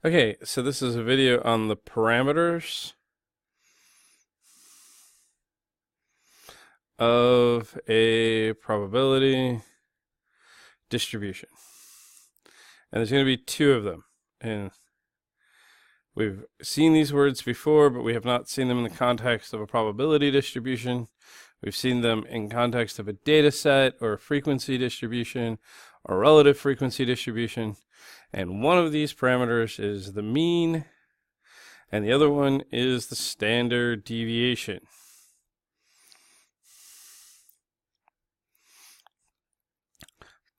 Okay, so this is a video on the parameters of a probability distribution. And there's going to be two of them. And we've seen these words before, but we have not seen them in the context of a probability distribution. We've seen them in context of a data set or a frequency distribution or relative frequency distribution. And one of these parameters is the mean, and the other one is the standard deviation.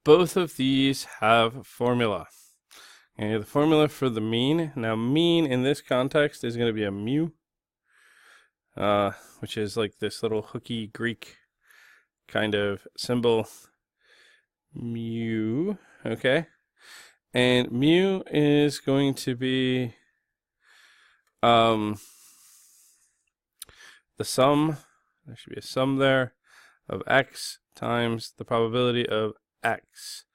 Both of these have formula. Okay, the formula for the mean. Now, mean in this context is going to be a mu, which is like this little hooky Greek kind of symbol. Mu, okay? And mu is going to be the sum, there should be a sum there, of x times the probability of x.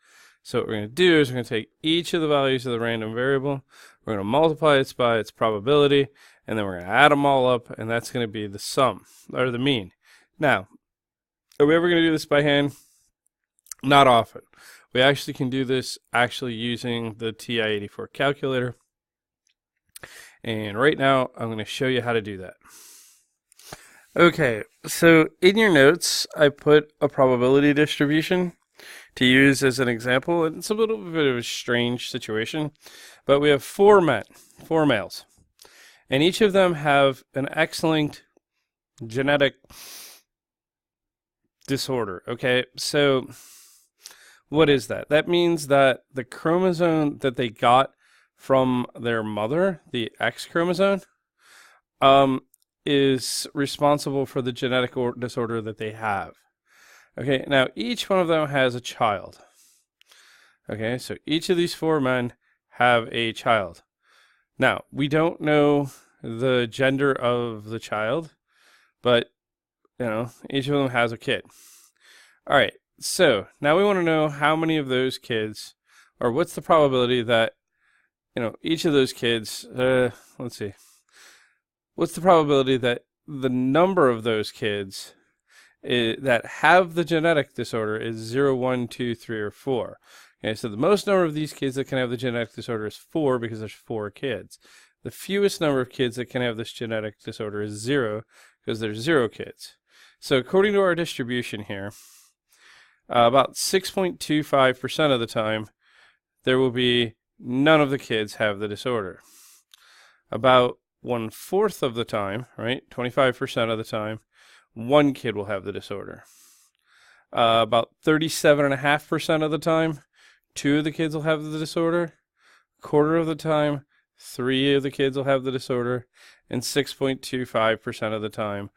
So what we're going to do is we're going to take each of the values of the random variable, we're going to multiply it by its probability, and then we're going to add them all up, and that's going to be the sum, or the mean. Now, are we ever going to do this by hand? Not often. We actually can do this using the TI-84 calculator. And right now, I'm going to show you how to do that. Okay, so in your notes, I put a probability distribution to use as an example. It's a little bit of a strange situation, but we have four males, and each of them have an X-linked genetic disorder. Okay, so what is that? That means that the chromosome that they got from their mother, the X chromosome, is responsible for the genetic disorder that they have. Okay, now each one of them has a child. Okay, so each of these four men have a child. Now, we don't know the gender of the child, but, each of them has a kid. All right, so now we want to know how many of those kids, or what's the probability that, each of those kids, let's see. What's the probability that the number of those kids that have the genetic disorder is 0, 1, 2, 3, or 4? Okay, so the most number of these kids that can have the genetic disorder is 4 because there's 4 kids. The fewest number of kids that can have this genetic disorder is 0 because there's 0 kids. So according to our distribution here, about 6.25% of the time, there will be none of the kids have the disorder. About 1/4 of the time, right, 25% of the time, one kid will have the disorder. About 37.5% of the time, 2 of the kids will have the disorder. Quarter of the time, 3 of the kids will have the disorder. And 6.25% of the time,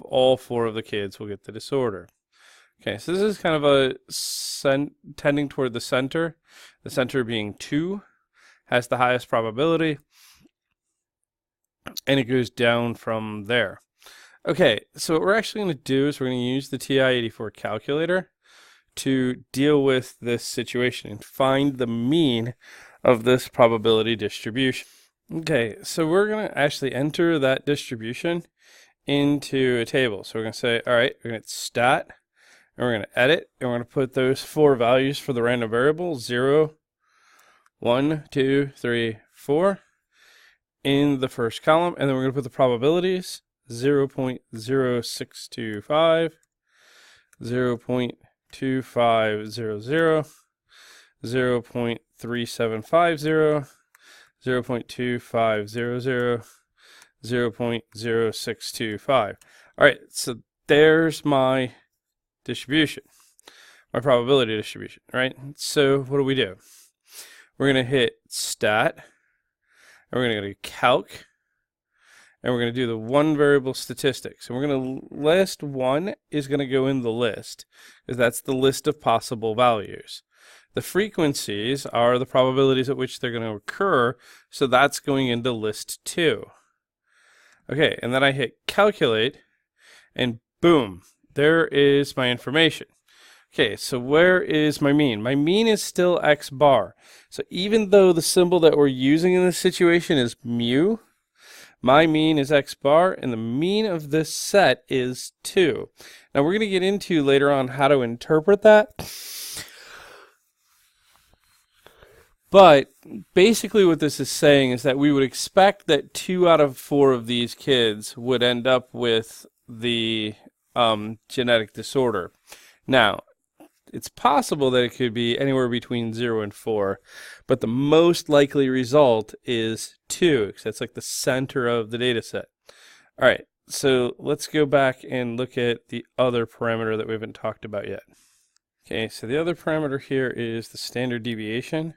all 4 of the kids will get the disorder. Okay, so this is kind of a tending toward the center being 2 has the highest probability, and it goes down from there. Okay, so what we're actually going to do is we're going to use the TI-84 calculator to deal with this situation and find the mean of this probability distribution. Okay, so we're going to actually enter that distribution into a table. So we're going to say, all right, we're going to hit stat, and we're going to edit, and we're going to put those 4 values for the random variable, 0, 1, 2, 3, 4, in the first column, and then we're going to put the probabilities, 0.0625, 0.2500, 0.3750, 0.2500, 0.0625. All right, so there's my distribution, my probability distribution, right? So what do? We're going to hit stat, and we're going to go to calc, and we're going to do the one variable statistics. And we're going to list 1 is going to go in the list, because that's the list of possible values. The frequencies are the probabilities at which they're going to occur, so that's going into list 2. Okay, and then I hit calculate, and boom, there is my information. Okay, so where is my mean? My mean is still x bar. So even though the symbol that we're using in this situation is mu, my mean is x bar, and the mean of this set is 2. Now we're going to get into later on how to interpret that. But basically what this is saying is that we would expect that 2 out of 4 of these kids would end up with the genetic disorder. Now, it's possible that it could be anywhere between 0 and 4, but the most likely result is 2, because that's like the center of the data set. All right, so let's go back and look at the other parameter that we haven't talked about yet. Okay, so the other parameter here is the standard deviation.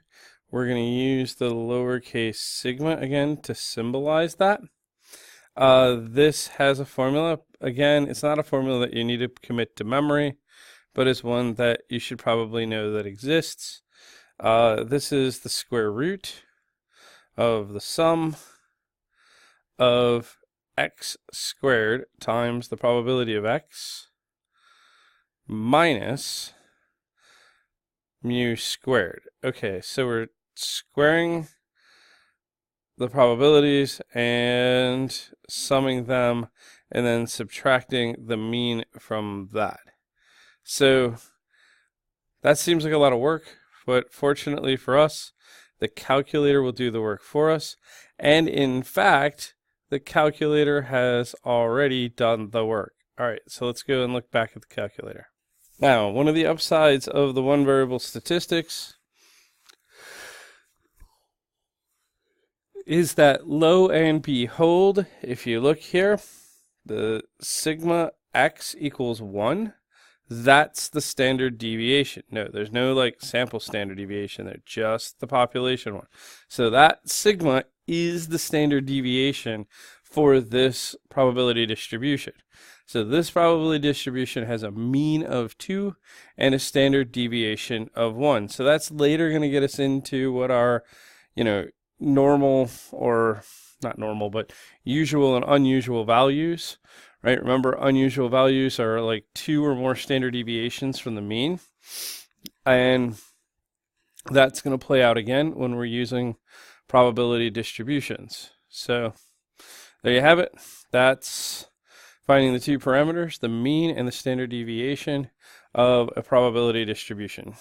We're going to use the lowercase sigma again to symbolize that. This has a formula. Again, it's not a formula that you need to commit to memory, but it's one that you should probably know that exists. This is the square root of the sum of x squared times the probability of x minus mu squared. Okay, so we're squaring the probabilities and summing them and then subtracting the mean from that. So that seems like a lot of work, but fortunately for us, the calculator will do the work for us. And in fact, the calculator has already done the work. All right, so let's go and look back at the calculator. Now, one of the upsides of the one variable statistics is that lo and behold, if you look here, the sigma x equals 1. That's the standard deviation. No, there's no like sample standard deviation there, just the population one. So that sigma is the standard deviation for this probability distribution. So this probability distribution has a mean of 2 and a standard deviation of 1. So that's later going to get us into what our, normal, or not normal, but usual and unusual values, right? Remember, unusual values are like 2 or more standard deviations from the mean. And that's going to play out again when we're using probability distributions. So there you have it. That's finding the 2 parameters, the mean and the standard deviation of a probability distribution.